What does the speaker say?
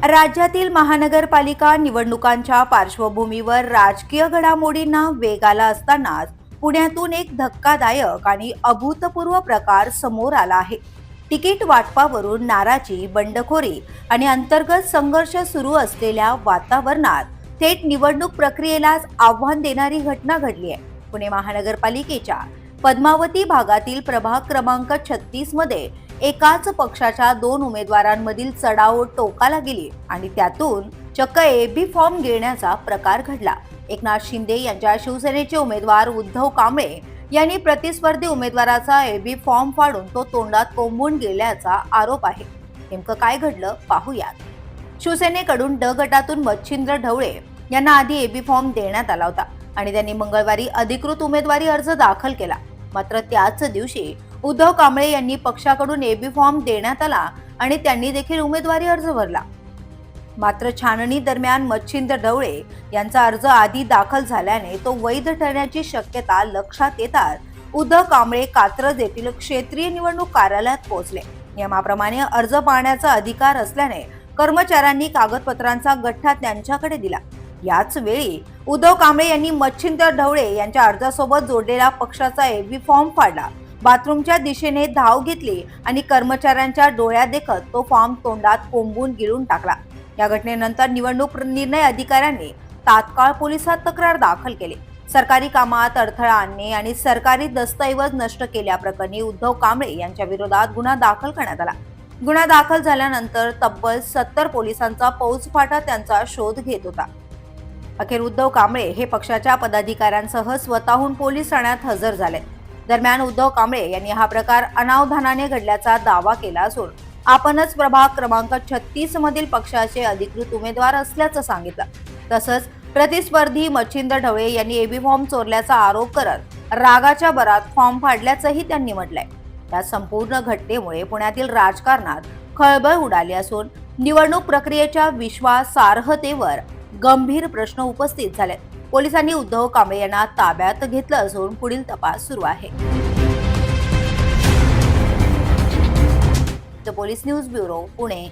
राज्यातील महानगरपालिका निवडणुकांच्या पार्श्वभूमीवर राजकीय घडामोडींना वेग आला असतानाच पुण्यातून एक धक्कादायक आणि अभूतपूर्व प्रकार समोर आला आहे. तिकीट वाटपावरून नाराजी, बंडखोरी आणि अंतर्गत संघर्ष सुरू असलेल्या वातावरणात थेट निवडणूक प्रक्रियेलाच आव्हान देणारी घटना घडली आहे. पुणे महानगरपालिकेच्या पद्मावती भागातील प्रभाग क्रमांक 36 मध्ये एकाच पक्षाच्या 2 उमेदवारांमधील चढाओढ टोकाला गेली आणि त्यातून चक्क एबी फॉर्म घेण्याचा प्रकार घडला. एकनाथ शिंदे यांच्या शिवसेनेचे उमेदवार उद्धव कांबळे यांनी प्रतिस्पर्धी उमेदवाराचा एबी फॉर्म फाडून तो तोंडात कोंबून गेल्याचा आरोप आहे. नेमकं काय घडलं पाहूयात. शिवसेनेकडून ड गटातून मच्छिंद्र ढवळे यांना आधी एबी फॉर्म देण्यात आला होता आणि त्यांनी मंगळवारी अधिकृत उमेदवारी अर्ज दाखल केला. मात्र त्याच दिवशी उद्धव कांबळे यांनी पक्षाकडून एबी फॉर्म देण्यात आला आणि त्यांनी देखील उमेदवारी अर्ज भरला. मात्र छाननी दरम्यान मच्छिंद्र ढवळे यांचा अर्ज आधी दाखल झाल्याने तो वैध ठरण्याची शक्यता लक्षात येताच उद्धव कांबळे कात्रज येथील क्षेत्रीय निवडणूक कार्यालयात पोहोचले. नियमाप्रमाणे अर्ज पाहण्याचा अधिकार असल्याने कर्मचाऱ्यांनी कागदपत्रांचा गठ्ठा त्यांच्याकडे दिला. याच वेळी उद्धव कांबळे यांनी मच्छिंद्र ढवळे यांच्या अर्जासोबत जोडलेला पक्षाचा एबी फॉर्म फाडला, बाथरूमच्या दिशेने धाव घेतली आणि कर्मचाऱ्यांच्या डोळ्यात देखत तो फॉर्म तोंडात कोंबून गिळून टाकला. या घटनेनंतर निवडणूक निर्णय अधिकाऱ्यांनी तात्काळ पोलिसात तक्रार दाखल केली. सरकारी कामात अडथळा आणणे आणि सरकारी दस्तऐवज नष्ट केल्याप्रकरणी उद्धव कांबळे यांच्या विरोधात गुन्हा दाखल करण्यात आला. गुन्हा दाखल झाल्यानंतर तब्बल 70 पोलिसांचा फौजफाटा त्यांचा शोध घेत होता. अखेर उद्धव कांबळे हे पक्षाच्या पदाधिकाऱ्यांसह स्वतःहून पोलीस ठाण्यात हजर झाले. दरम्यान उद्धव कांबळे यांनी हा प्रकार अनावधानाने घडल्याचा दावा केला असून आपणच प्रभाग क्रमांक 36 मधील पक्षाचे अधिकृत उमेदवार असल्याचं सांगितलं. तसंच प्रतिस्पर्धी मच्छिंद्र ढवळे यांनी एबी फॉर्म चोरल्याचा आरोप करत रागाच्या भरात फॉर्म फाडल्याचंही त्यांनी म्हटलंय. या संपूर्ण घटनेमुळे पुण्यातील राजकारणात खळबळ उडाली असून निवडणूक प्रक्रियेच्या विश्वासार्हतेवर गंभीर प्रश्न उपस्थित झालेत. पोलिसांनी उद्धव कांबळे यांना ताब्यात घेतलं असून पुढील तपास सुरू आहे. The police news bureau, Pune.